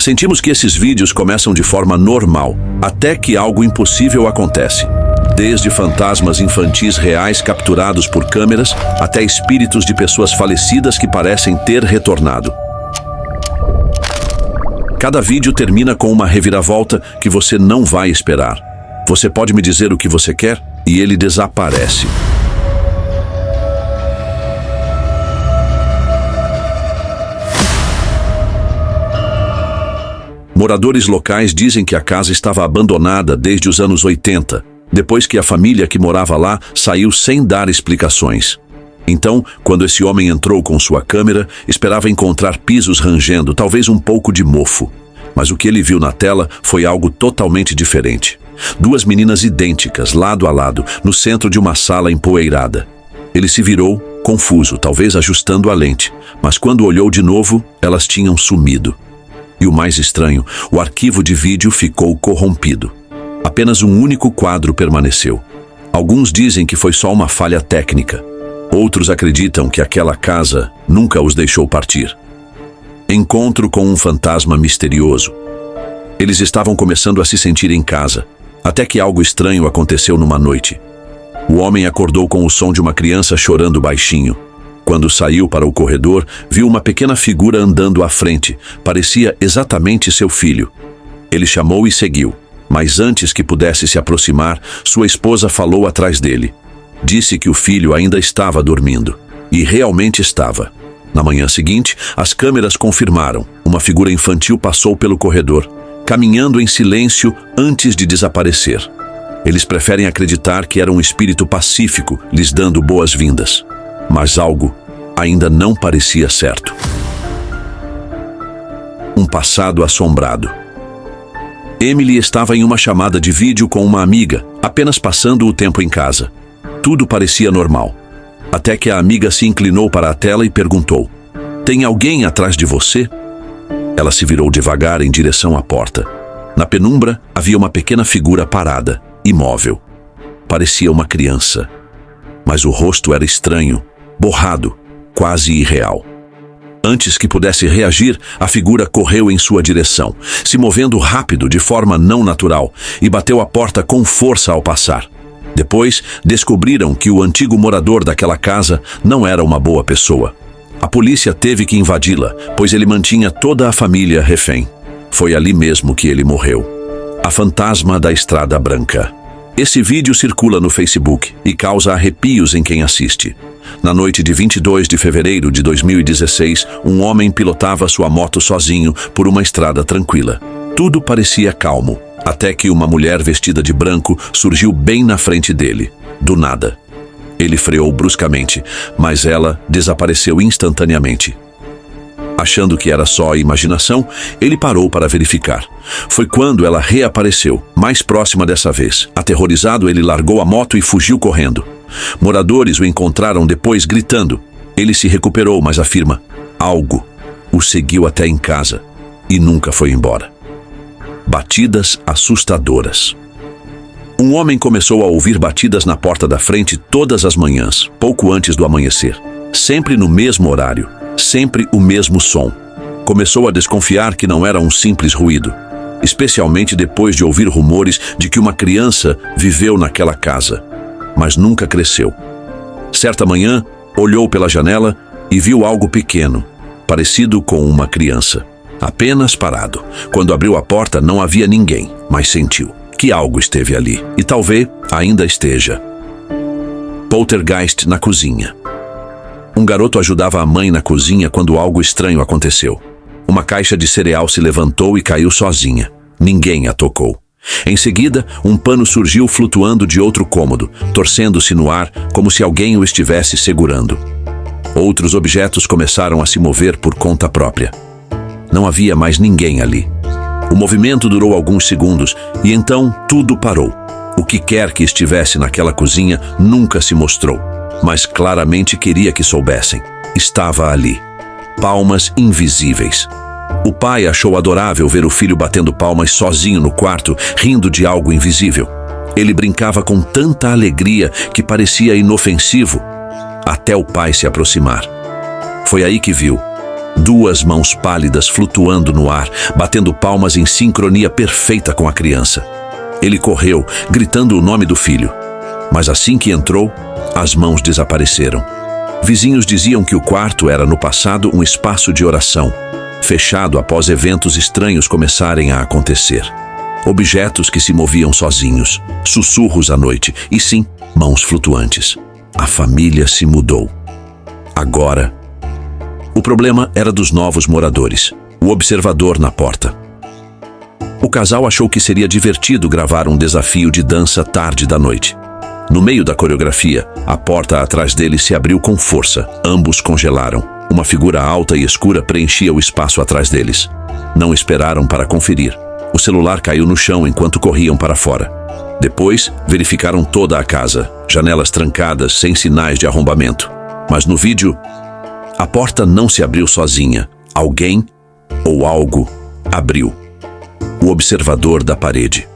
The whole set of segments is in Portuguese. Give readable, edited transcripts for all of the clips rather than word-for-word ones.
Sentimos que esses vídeos começam de forma normal, até que algo impossível acontece. Desde fantasmas infantis reais capturados por câmeras, até espíritos de pessoas falecidas que parecem ter retornado. Cada vídeo termina com uma reviravolta que você não vai esperar. Você pode me dizer o que você quer e ele desaparece. Moradores locais dizem que a casa estava abandonada desde os anos 80, depois que a família que morava lá saiu sem dar explicações. Então, quando esse homem entrou com sua câmera, esperava encontrar pisos rangendo, talvez um pouco de mofo. Mas o que ele viu na tela foi algo totalmente diferente. Duas meninas idênticas, lado a lado, no centro de uma sala empoeirada. Ele se virou, confuso, talvez ajustando a lente, mas quando olhou de novo, elas tinham sumido. E o mais estranho, o arquivo de vídeo ficou corrompido. Apenas um único quadro permaneceu. Alguns dizem que foi só uma falha técnica. Outros acreditam que aquela casa nunca os deixou partir. Encontro com um fantasma misterioso. Eles estavam começando a se sentir em casa, até que algo estranho aconteceu numa noite. O homem acordou com o som de uma criança chorando baixinho. Quando saiu para o corredor, viu uma pequena figura andando à frente. Parecia exatamente seu filho. Ele chamou e seguiu, mas antes que pudesse se aproximar, sua esposa falou atrás dele. Disse que o filho ainda estava dormindo. E realmente estava. Na manhã seguinte, as câmeras confirmaram. Uma figura infantil passou pelo corredor, caminhando em silêncio antes de desaparecer. Eles preferem acreditar que era um espírito pacífico, lhes dando boas-vindas. Mas algo ainda não parecia certo. Um passado assombrado. Emily estava em uma chamada de vídeo com uma amiga, apenas passando o tempo em casa. Tudo parecia normal. Até que a amiga se inclinou para a tela e perguntou: "Tem alguém atrás de você?" Ela se virou devagar em direção à porta. Na penumbra havia uma pequena figura parada, imóvel. Parecia uma criança. Mas o rosto era estranho, borrado, quase irreal. Antes que pudesse reagir, a figura correu em sua direção, se movendo rápido de forma não natural, e bateu a porta com força ao passar. Depois, descobriram que o antigo morador daquela casa não era uma boa pessoa. A polícia teve que invadi-la, pois ele mantinha toda a família refém. Foi ali mesmo que ele morreu. A fantasma da Estrada Branca. Esse vídeo circula no Facebook e causa arrepios em quem assiste. Na noite de 22 de fevereiro de 2016, um homem pilotava sua moto sozinho por uma estrada tranquila. Tudo parecia calmo, até que uma mulher vestida de branco surgiu bem na frente dele, do nada. Ele freou bruscamente, mas ela desapareceu instantaneamente. Achando que era só imaginação, ele parou para verificar. Foi quando ela reapareceu, mais próxima dessa vez. Aterrorizado, ele largou a moto e fugiu correndo. Moradores o encontraram depois gritando. Ele se recuperou, mas afirma: algo o seguiu até em casa e nunca foi embora. Batidas assustadoras. Um homem começou a ouvir batidas na porta da frente todas as manhãs, pouco antes do amanhecer. Sempre no mesmo horário. Sempre o mesmo som. Começou a desconfiar que não era um simples ruído, especialmente depois de ouvir rumores de que uma criança viveu naquela casa, mas nunca cresceu. Certa manhã, olhou pela janela e viu algo pequeno, parecido com uma criança, apenas parado. Quando abriu a porta, não havia ninguém, mas sentiu que algo esteve ali, e talvez ainda esteja. Poltergeist na cozinha. Um garoto ajudava a mãe na cozinha quando algo estranho aconteceu. Uma caixa de cereal se levantou e caiu sozinha. Ninguém a tocou. Em seguida, um pano surgiu flutuando de outro cômodo, torcendo-se no ar como se alguém o estivesse segurando. Outros objetos começaram a se mover por conta própria. Não havia mais ninguém ali. O movimento durou alguns segundos e então tudo parou. O que quer que estivesse naquela cozinha nunca se mostrou, mas claramente queria que soubessem. Estava ali. Palmas invisíveis. O pai achou adorável ver o filho batendo palmas sozinho no quarto, rindo de algo invisível. Ele brincava com tanta alegria que parecia inofensivo, até o pai se aproximar. Foi aí que viu Duas mãos pálidas flutuando no ar, batendo palmas em sincronia perfeita com a criança. Ele correu, gritando o nome do filho. Mas assim que entrou, as mãos desapareceram. Vizinhos diziam que o quarto era no passado um espaço de oração, fechado após eventos estranhos começarem a acontecer. Objetos que se moviam sozinhos, sussurros à noite e sim, mãos flutuantes. A família se mudou. Agora, o problema era dos novos moradores, o observador na porta. O casal achou que seria divertido gravar um desafio de dança tarde da noite. No meio da coreografia, a porta atrás deles se abriu com força. Ambos congelaram. Uma figura alta e escura preenchia o espaço atrás deles. Não esperaram para conferir. O celular caiu no chão enquanto corriam para fora. Depois, verificaram toda a casa, janelas trancadas sem sinais de arrombamento. Mas no vídeo, a porta não se abriu sozinha. Alguém ou algo abriu. O observador da parede.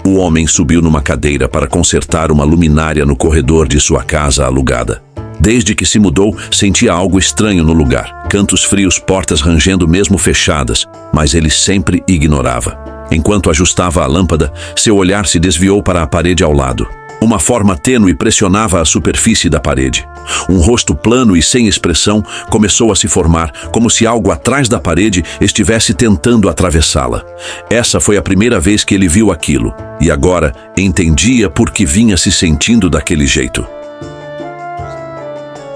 O homem subiu numa cadeira para consertar uma luminária no corredor de sua casa alugada. Desde que se mudou, sentia algo estranho no lugar. Cantos frios, portas rangendo mesmo fechadas, mas ele sempre ignorava. Enquanto ajustava a lâmpada, seu olhar se desviou para a parede ao lado. Uma forma tênue pressionava a superfície da parede. Um rosto plano e sem expressão começou a se formar, como se algo atrás da parede estivesse tentando atravessá-la. Essa foi a primeira vez que ele viu aquilo, e agora entendia por que vinha se sentindo daquele jeito.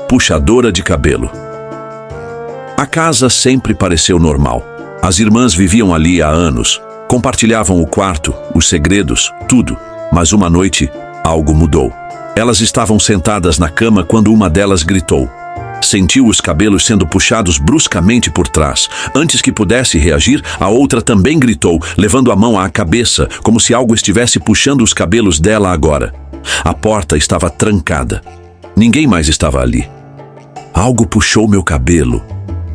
Puxadora de cabelo. A casa sempre pareceu normal. As irmãs viviam ali há anos, compartilhavam o quarto, os segredos, tudo. Mas uma noite, algo mudou. Elas estavam sentadas na cama quando uma delas gritou. Sentiu os cabelos sendo puxados bruscamente por trás. Antes que pudesse reagir, a outra também gritou, levando a mão à cabeça, como se algo estivesse puxando os cabelos dela agora. A porta estava trancada. Ninguém mais estava ali. Algo puxou meu cabelo.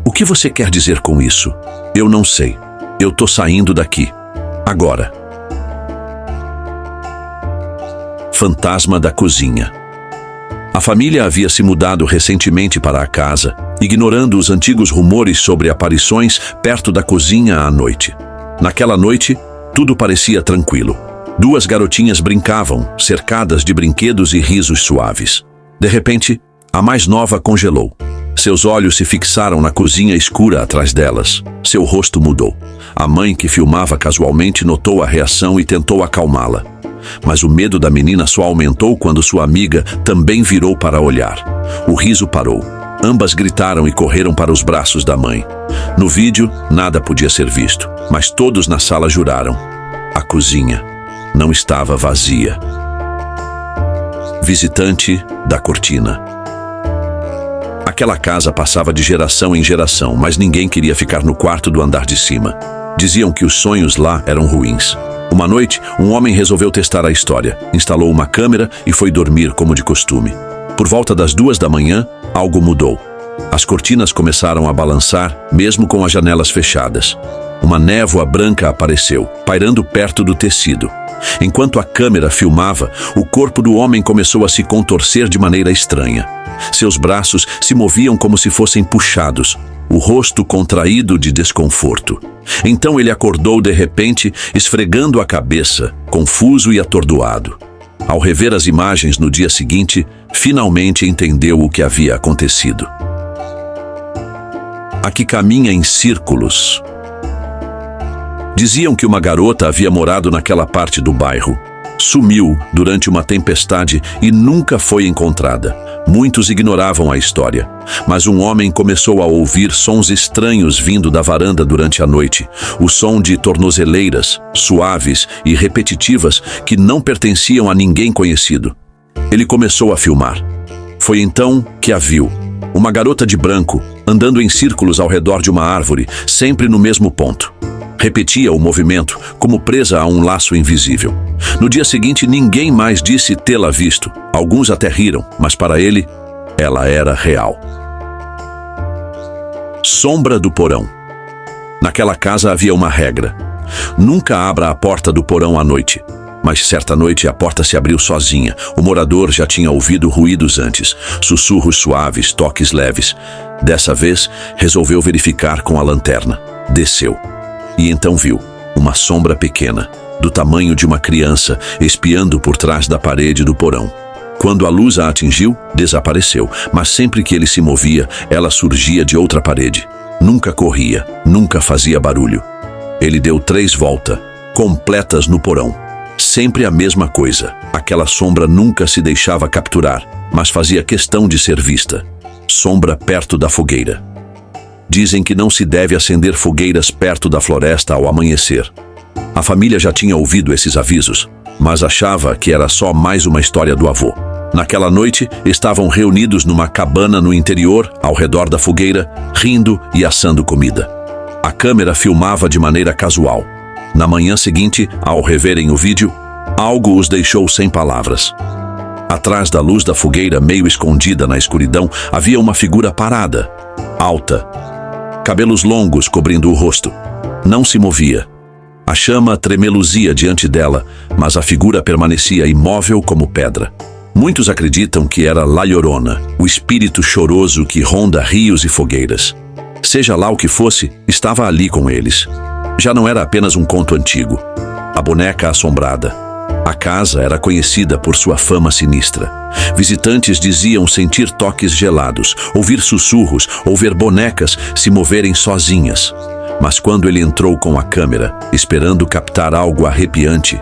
O que você quer dizer com isso? Eu não sei. Eu tô saindo daqui. Agora. Fantasma da cozinha. A família havia se mudado recentemente para a casa, ignorando os antigos rumores sobre aparições perto da cozinha à noite. Naquela noite, tudo parecia tranquilo. Duas garotinhas brincavam, cercadas de brinquedos e risos suaves. De repente, a mais nova congelou. Seus olhos se fixaram na cozinha escura atrás delas. Seu rosto mudou. A mãe, que filmava casualmente, notou a reação e tentou acalmá-la. Mas o medo da menina só aumentou quando sua amiga também virou para olhar. O riso parou. Ambas gritaram e correram para os braços da mãe. No vídeo, nada podia ser visto, mas todos na sala juraram. A cozinha não estava vazia. Visitante da cortina. Aquela casa passava de geração em geração, mas ninguém queria ficar no quarto do andar de cima. Diziam que os sonhos lá eram ruins. Uma noite, um homem resolveu testar a história, instalou uma câmera e foi dormir como de costume. Por volta das 2 da manhã, algo mudou. As cortinas começaram a balançar, mesmo com as janelas fechadas. Uma névoa branca apareceu, pairando perto do tecido. Enquanto a câmera filmava, o corpo do homem começou a se contorcer de maneira estranha. Seus braços se moviam como se fossem puxados, o rosto contraído de desconforto. Então ele acordou de repente, esfregando a cabeça, confuso e atordoado. Ao rever as imagens no dia seguinte, finalmente entendeu o que havia acontecido. A que caminha em círculos. Diziam que uma garota havia morado naquela parte do bairro. Sumiu durante uma tempestade e nunca foi encontrada. Muitos ignoravam a história, mas um homem começou a ouvir sons estranhos vindo da varanda durante a noite. O som de tornozeleiras, suaves e repetitivas, que não pertenciam a ninguém conhecido. Ele começou a filmar. Foi então que a viu. Uma garota de branco, andando em círculos ao redor de uma árvore, sempre no mesmo ponto. Repetia o movimento, como presa a um laço invisível. No dia seguinte, ninguém mais disse tê-la visto. Alguns até riram, mas para ele, ela era real. Sombra do porão. Naquela casa havia uma regra. Nunca abra a porta do porão à noite. Mas certa noite a porta se abriu sozinha. O morador já tinha ouvido ruídos antes, sussurros suaves, toques leves. Dessa vez, resolveu verificar com a lanterna. Desceu. E então viu uma sombra pequena, do tamanho de uma criança, espiando por trás da parede do porão. Quando a luz a atingiu, desapareceu, mas sempre que ele se movia, ela surgia de outra parede. Nunca corria, nunca fazia barulho. Ele deu 3 voltas, completas no porão. Sempre a mesma coisa. Aquela sombra nunca se deixava capturar, mas fazia questão de ser vista. Sombra perto da fogueira. Dizem que não se deve acender fogueiras perto da floresta ao amanhecer. A família já tinha ouvido esses avisos, mas achava que era só mais uma história do avô. Naquela noite, estavam reunidos numa cabana no interior, ao redor da fogueira, rindo e assando comida. A câmera filmava de maneira casual. Na manhã seguinte, ao reverem o vídeo, algo os deixou sem palavras. Atrás da luz da fogueira, meio escondida na escuridão, havia uma figura parada, alta, cabelos longos cobrindo o rosto. Não se movia. A chama tremeluzia diante dela, mas a figura permanecia imóvel como pedra. Muitos acreditam que era La Llorona, o espírito choroso que ronda rios e fogueiras. Seja lá o que fosse, estava ali com eles. Já não era apenas um conto antigo. A boneca assombrada. A casa era conhecida por sua fama sinistra. Visitantes diziam sentir toques gelados, ouvir sussurros ou ver bonecas se moverem sozinhas. Mas quando ele entrou com a câmera, esperando captar algo arrepiante,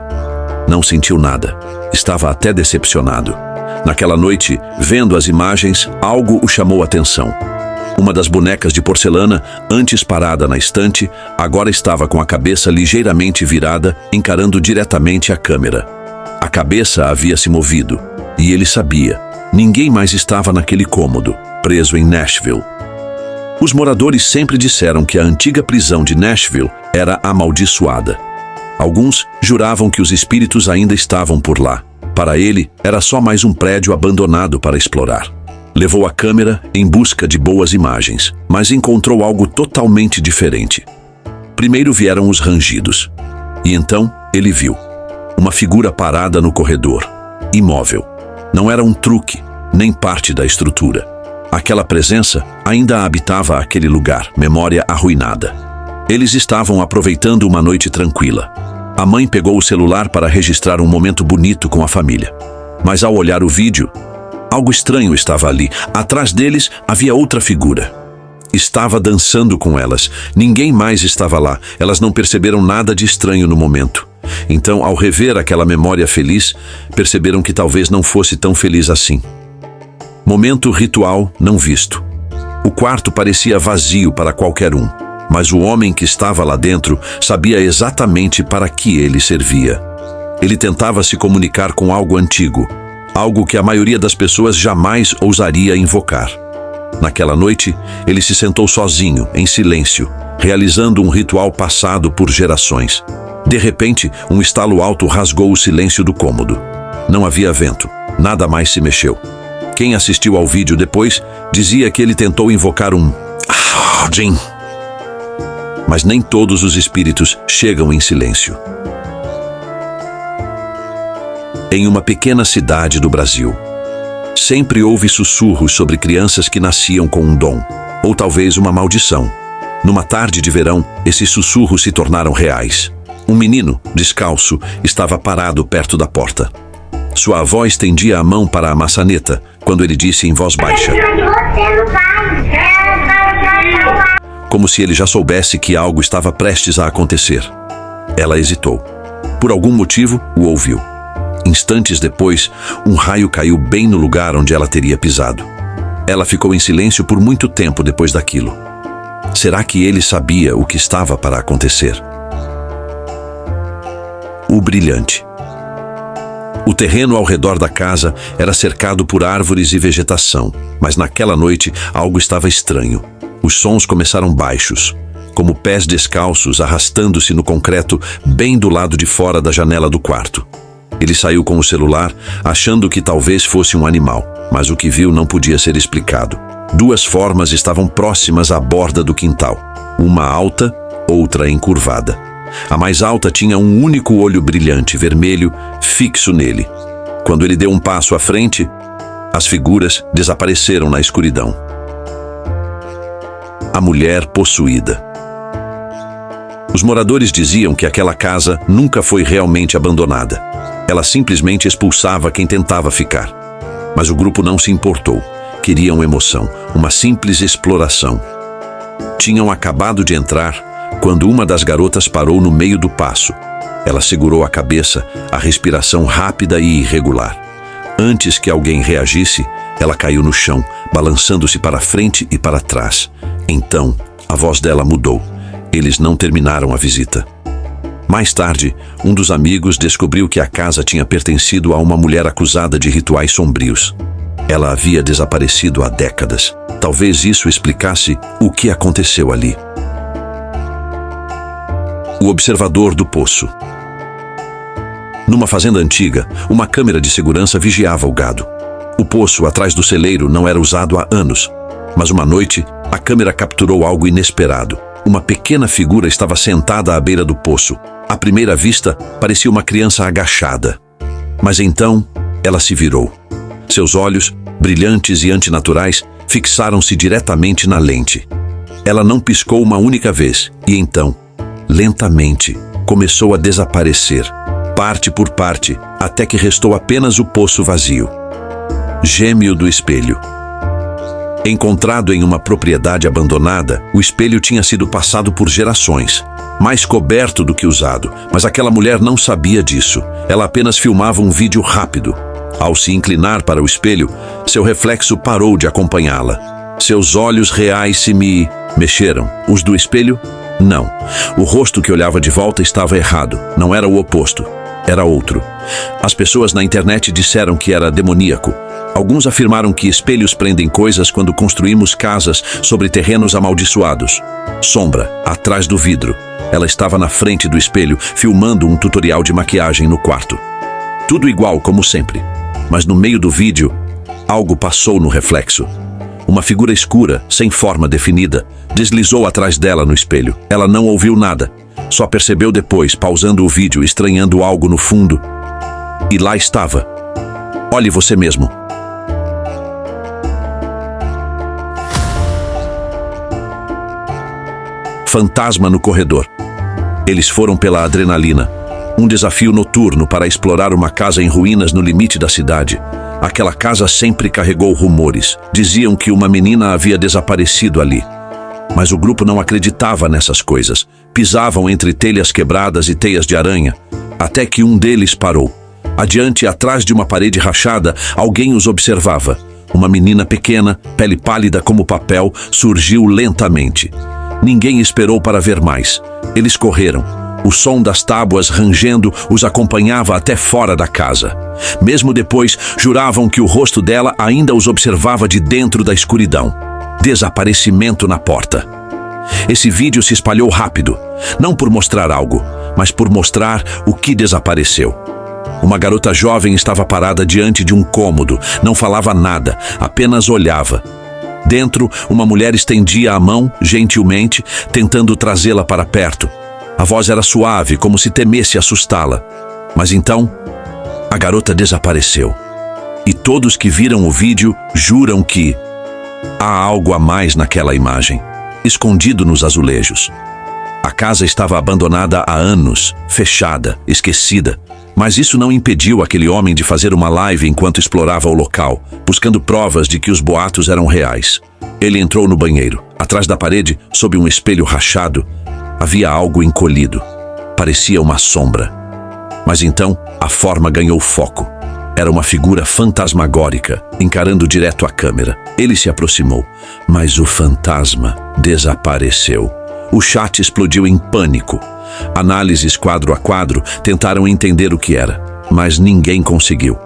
não sentiu nada. Estava até decepcionado. Naquela noite, vendo as imagens, algo o chamou a atenção. Uma das bonecas de porcelana, antes parada na estante, agora estava com a cabeça ligeiramente virada, encarando diretamente a câmera. A cabeça havia se movido, e ele sabia. Ninguém mais estava naquele cômodo, preso em Nashville. Os moradores sempre disseram que a antiga prisão de Nashville era amaldiçoada. Alguns juravam que os espíritos ainda estavam por lá. Para ele, era só mais um prédio abandonado para explorar. Levou a câmera em busca de boas imagens, mas encontrou algo totalmente diferente. Primeiro vieram os rangidos. E então, ele viu uma figura parada no corredor, imóvel. Não era um truque, nem parte da estrutura. Aquela presença ainda habitava aquele lugar, memória arruinada. Eles estavam aproveitando uma noite tranquila. A mãe pegou o celular para registrar um momento bonito com a família. Mas ao olhar o vídeo, algo estranho estava ali. Atrás deles havia outra figura. Estava dançando com elas. Ninguém mais estava lá. Elas não perceberam nada de estranho no momento. Então, ao rever aquela memória feliz, perceberam que talvez não fosse tão feliz assim. Momento ritual não visto. O quarto parecia vazio para qualquer um, mas o homem que estava lá dentro sabia exatamente para que ele servia. Ele tentava se comunicar com algo antigo, algo que a maioria das pessoas jamais ousaria invocar. Naquela noite, ele se sentou sozinho, em silêncio, realizando um ritual passado por gerações. De repente, um estalo alto rasgou o silêncio do cômodo. Não havia vento, nada mais se mexeu. Quem assistiu ao vídeo depois dizia que ele tentou invocar um Jin. Mas nem todos os espíritos chegam em silêncio. Em uma pequena cidade do Brasil, sempre houve sussurros sobre crianças que nasciam com um dom, ou talvez uma maldição. Numa tarde de verão, esses sussurros se tornaram reais. Um menino, descalço, estava parado perto da porta. Sua avó estendia a mão para a maçaneta, quando ele disse em voz baixa, como se ele já soubesse que algo estava prestes a acontecer. Ela hesitou. Por algum motivo, o ouviu. Instantes depois, um raio caiu bem no lugar onde ela teria pisado. Ela ficou em silêncio por muito tempo depois daquilo. Será que ele sabia o que estava para acontecer? O brilhante. O terreno ao redor da casa era cercado por árvores e vegetação, mas naquela noite algo estava estranho. Os sons começaram baixos, como pés descalços arrastando-se no concreto bem do lado de fora da janela do quarto. Ele saiu com o celular, achando que talvez fosse um animal, mas o que viu não podia ser explicado. 2 formas estavam próximas à borda do quintal, uma alta, outra encurvada. A mais alta tinha um único olho brilhante, vermelho, fixo nele. Quando ele deu um passo à frente, as figuras desapareceram na escuridão. A mulher possuída. Os moradores diziam que aquela casa nunca foi realmente abandonada. Ela simplesmente expulsava quem tentava ficar. Mas o grupo não se importou. Queriam emoção, uma simples exploração. Tinham acabado de entrar quando uma das garotas parou no meio do passo. Ela segurou a cabeça, a respiração rápida e irregular. Antes que alguém reagisse, ela caiu no chão, balançando-se para frente e para trás. Então, a voz dela mudou. Eles não terminaram a visita. Mais tarde, um dos amigos descobriu que a casa tinha pertencido a uma mulher acusada de rituais sombrios. Ela havia desaparecido há décadas. Talvez isso explicasse o que aconteceu ali. O observador do poço. Numa fazenda antiga, uma câmera de segurança vigiava o gado. O poço atrás do celeiro não era usado há anos, mas uma noite, a câmera capturou algo inesperado. Uma pequena figura estava sentada à beira do poço. À primeira vista, parecia uma criança agachada. Mas então, ela se virou. Seus olhos, brilhantes e antinaturais, fixaram-se diretamente na lente. Ela não piscou uma única vez e então, lentamente, começou a desaparecer, parte por parte, até que restou apenas o poço vazio. Gêmeo do espelho. Encontrado em uma propriedade abandonada, o espelho tinha sido passado por gerações, mais coberto do que usado, mas aquela mulher não sabia disso. Ela apenas filmava um vídeo rápido. Ao se inclinar para o espelho, seu reflexo parou de acompanhá-la. Seus olhos reais se mexeram. Os do espelho? Não. O rosto que olhava de volta estava errado. Não era o oposto. Era outro. As pessoas na internet disseram que era demoníaco. Alguns afirmaram que espelhos prendem coisas quando construímos casas sobre terrenos amaldiçoados. Sombra, atrás do vidro. Ela estava na frente do espelho, filmando um tutorial de maquiagem no quarto. Tudo igual, como sempre. Mas no meio do vídeo, algo passou no reflexo. Uma figura escura, sem forma definida, deslizou atrás dela no espelho. Ela não ouviu nada. Só percebeu depois, pausando o vídeo, estranhando algo no fundo. E lá estava. Olhe você mesmo. Fantasma no corredor. Eles foram pela adrenalina. Um desafio noturno para explorar uma casa em ruínas no limite da cidade. Aquela casa sempre carregou rumores. Diziam que uma menina havia desaparecido ali. Mas o grupo não acreditava nessas coisas. Pisavam entre telhas quebradas e teias de aranha, até que um deles parou. Adiante, atrás de uma parede rachada, alguém os observava. Uma menina pequena, pele pálida como papel, surgiu lentamente. Ninguém esperou para ver mais. Eles correram. O som das tábuas rangendo os acompanhava até fora da casa. Mesmo depois, juravam que o rosto dela ainda os observava de dentro da escuridão. Desaparecimento na porta. Esse vídeo se espalhou rápido, não por mostrar algo, mas por mostrar o que desapareceu. Uma garota jovem estava parada diante de um cômodo, não falava nada, apenas olhava. Dentro, uma mulher estendia a mão, gentilmente, tentando trazê-la para perto. A voz era suave, como se temesse assustá-la. Mas então, a garota desapareceu. E todos que viram o vídeo juram que há algo a mais naquela imagem, escondido nos azulejos. A casa estava abandonada há anos, fechada, esquecida. Mas isso não impediu aquele homem de fazer uma live enquanto explorava o local, buscando provas de que os boatos eram reais. Ele entrou no banheiro. Atrás da parede, sob um espelho rachado, havia algo encolhido. Parecia uma sombra. Mas então, a forma ganhou foco. Era uma figura fantasmagórica, encarando direto a câmera. Ele se aproximou, mas o fantasma desapareceu. O chat explodiu em pânico. Análises quadro a quadro tentaram entender o que era, mas ninguém conseguiu.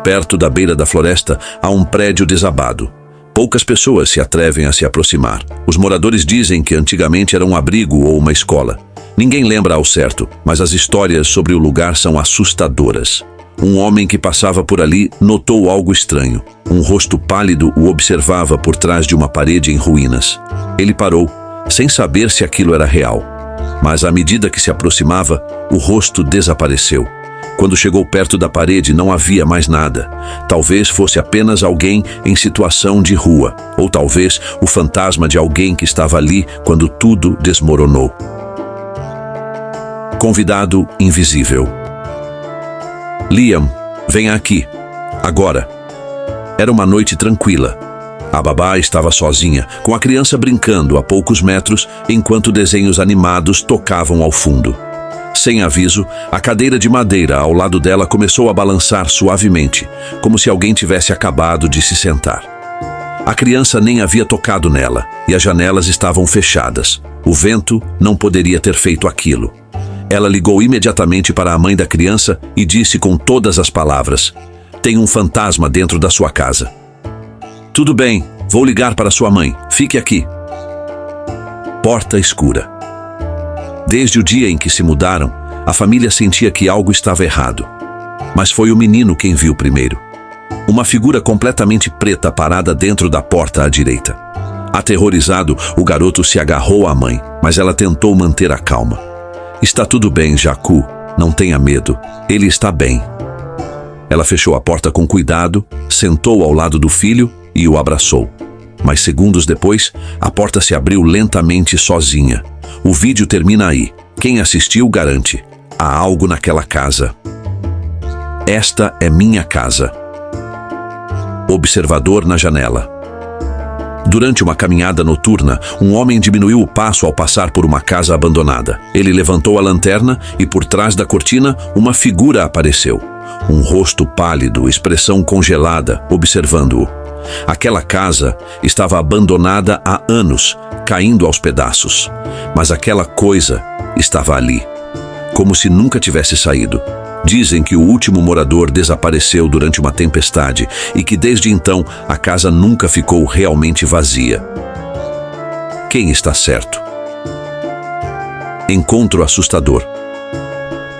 Perto da beira da floresta há um prédio desabado. Poucas pessoas se atrevem a se aproximar. Os moradores dizem que antigamente era um abrigo ou uma escola. Ninguém lembra ao certo, mas as histórias sobre o lugar são assustadoras. Um homem que passava por ali notou algo estranho. Um rosto pálido o observava por trás de uma parede em ruínas. Ele parou, sem saber se aquilo era real. Mas à medida que se aproximava, o rosto desapareceu. Quando chegou perto da parede, não havia mais nada. Talvez fosse apenas alguém em situação de rua, ou talvez o fantasma de alguém que estava ali quando tudo desmoronou. Convidado invisível. Liam, venha aqui. Agora. Era uma noite tranquila. A babá estava sozinha, com a criança brincando a poucos metros, enquanto desenhos animados tocavam ao fundo. Sem aviso, a cadeira de madeira ao lado dela começou a balançar suavemente, como se alguém tivesse acabado de se sentar. A criança nem havia tocado nela, e as janelas estavam fechadas. O vento não poderia ter feito aquilo. Ela ligou imediatamente para a mãe da criança e disse com todas as palavras: "Tem um fantasma dentro da sua casa." "Tudo bem, vou ligar para sua mãe. Fique aqui." Porta escura. Desde o dia em que se mudaram, a família sentia que algo estava errado. Mas foi o menino quem viu primeiro. Uma figura completamente preta parada dentro da porta à direita. Aterrorizado, o garoto se agarrou à mãe, mas ela tentou manter a calma. "Está tudo bem, Jacu. Não tenha medo. Ele está bem." Ela fechou a porta com cuidado, sentou ao lado do filho e o abraçou. Mas segundos depois, a porta se abriu lentamente sozinha. O vídeo termina aí. Quem assistiu garante: há algo naquela casa. Esta é minha casa. Observador na janela. Durante uma caminhada noturna, um homem diminuiu o passo ao passar por uma casa abandonada. Ele levantou a lanterna e, por trás da cortina, uma figura apareceu. Um rosto pálido, expressão congelada, observando-o. Aquela casa estava abandonada há anos, caindo aos pedaços. Mas aquela coisa estava ali, como se nunca tivesse saído. Dizem que o último morador desapareceu durante uma tempestade e que desde então a casa nunca ficou realmente vazia. Quem está certo? Encontro assustador.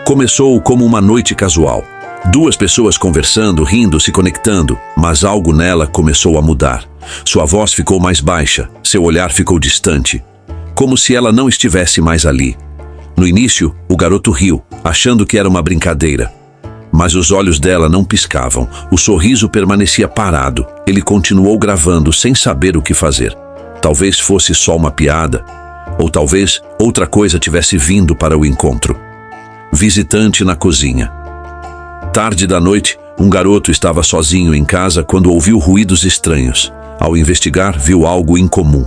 Começou como uma noite casual. Duas pessoas conversando, rindo, se conectando, mas algo nela começou a mudar. Sua voz ficou mais baixa, seu olhar ficou distante, como se ela não estivesse mais ali. No início, o garoto riu, achando que era uma brincadeira. Mas os olhos dela não piscavam, o sorriso permanecia parado. Ele continuou gravando sem saber o que fazer. Talvez fosse só uma piada, ou talvez outra coisa tivesse vindo para o encontro. Visitante na cozinha. Tarde da noite, um garoto estava sozinho em casa quando ouviu ruídos estranhos. Ao investigar, viu algo incomum.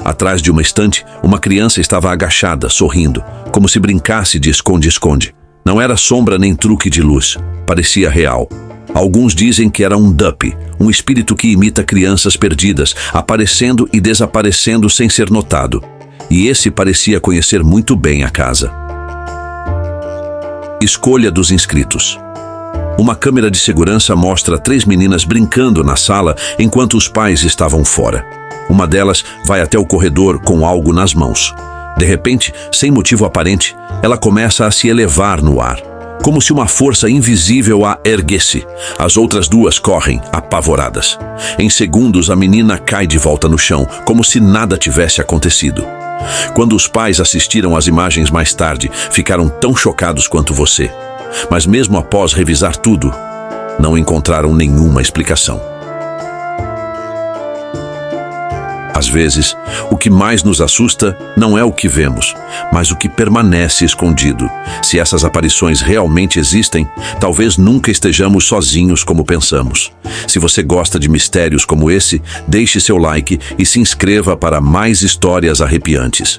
Atrás de uma estante, uma criança estava agachada, sorrindo, como se brincasse de esconde-esconde. Não era sombra nem truque de luz. Parecia real. Alguns dizem que era um Duppy, um espírito que imita crianças perdidas, aparecendo e desaparecendo sem ser notado. E esse parecia conhecer muito bem a casa. Escolha dos inscritos. Uma câmera de segurança mostra 3 meninas brincando na sala enquanto os pais estavam fora. Uma delas vai até o corredor com algo nas mãos. De repente, sem motivo aparente, ela começa a se elevar no ar, como se uma força invisível a erguesse. As outras duas correm, apavoradas. Em segundos, a menina cai de volta no chão, como se nada tivesse acontecido. Quando os pais assistiram às imagens mais tarde, ficaram tão chocados quanto você. Mas mesmo após revisar tudo, não encontraram nenhuma explicação. Às vezes, o que mais nos assusta não é o que vemos, mas o que permanece escondido. Se essas aparições realmente existem, talvez nunca estejamos sozinhos como pensamos. Se você gosta de mistérios como esse, deixe seu like e se inscreva para mais histórias arrepiantes.